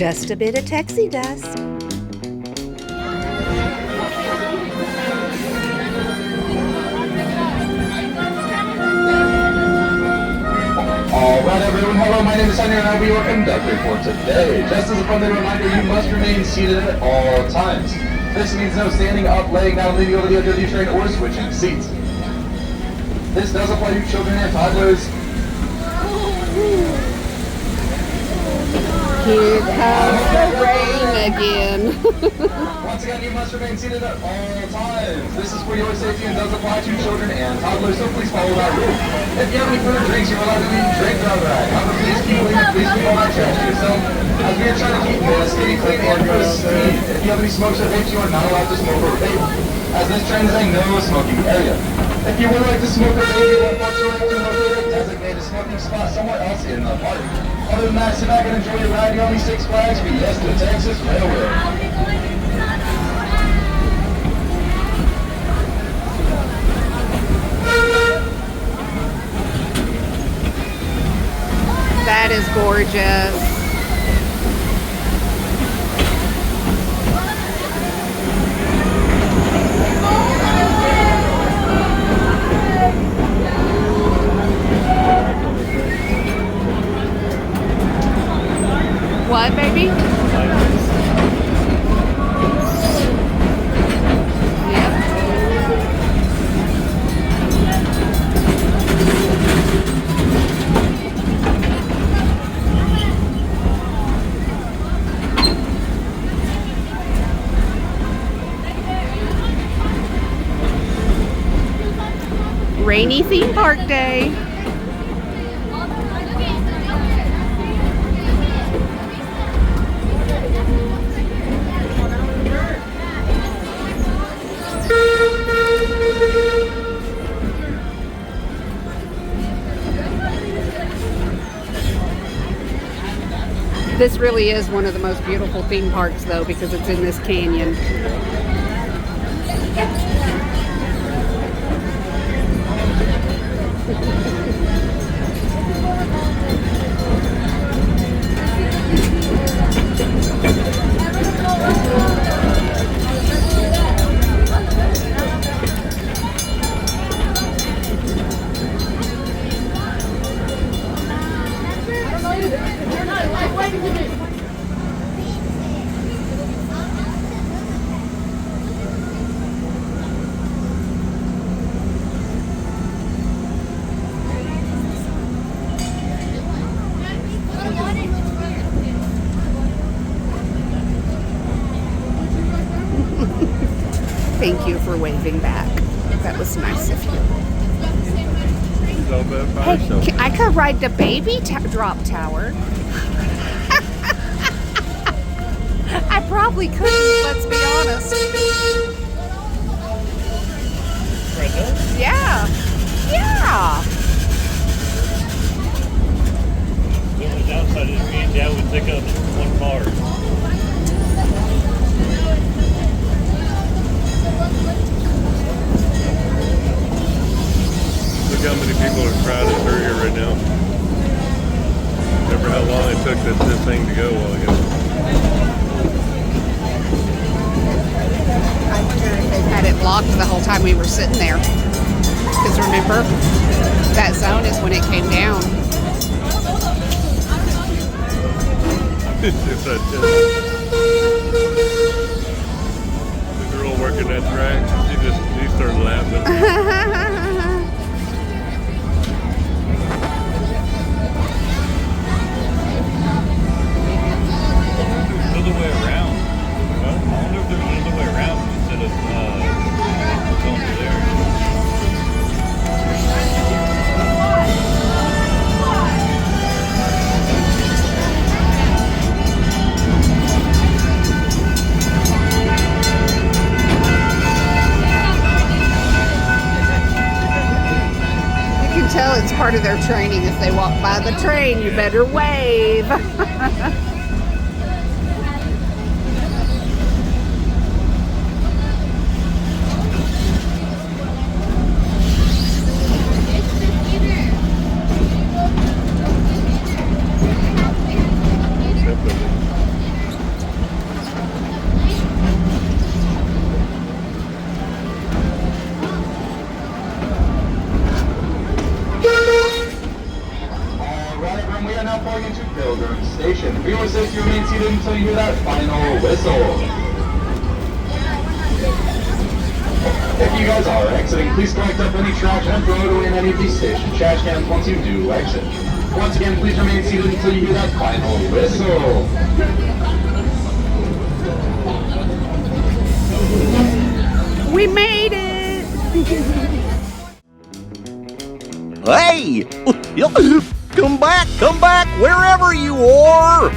just a bit of Texie dust. Alright everyone, hello, my name is Henry and I'll be your conductor for today. Just as a friendly reminder, you must remain seated at all times. This means no standing up, laying down, leaning over the edge of the train, or switching seats. This does apply to children and toddlers. Here comes the rain again. Once again, you must remain seated at all times. This is for your safety and does apply to children and toddlers, so please follow that rule. If you have any food or drinks, you're allowed to leave drinks on the rack. However, please keep clean and please keep all that trash to yourself, as we are trying to keep this city clean and pristine. If you have any smokes or vapes, you are not allowed to smoke or vape, as this train is a no smoking area. If you would like to smoke or vape, you will unfortunately have to locate a designated smoking spot somewhere else in the park. Other than that, sit back and enjoy your ride on the Six Flags Fiesta Texas Railroad. That is gorgeous. What, baby? Yep. Rainy theme park day. This really is one of the most beautiful theme parks, though, because it's in this canyon. Thank you for waving back. That was nice of you. Hey, I could ride the baby drop tower. I probably couldn't, let's be honest. Right there? Yeah. Yeah. The only downside is me and Dad would pick up one car. Look how many people are crowded through here right now. Remember how long it took this thing to go a while ago. I wonder if they've had it blocked the whole time we were sitting there. Because remember, that zone is when it came down. It's a the girl working that track, she started laughing. Another way around. Well, I wonder if there's another way around instead of going through there. Tell it's part of their training. If they walk by the train, you better wave. seated until you hear that final whistle. If you guys are exiting, please collect up any trash and throw it away in any of these station trash cans once you do exit. Once again, please remain seated until you hear that final whistle. We made it! Hey! Come back, wherever you are!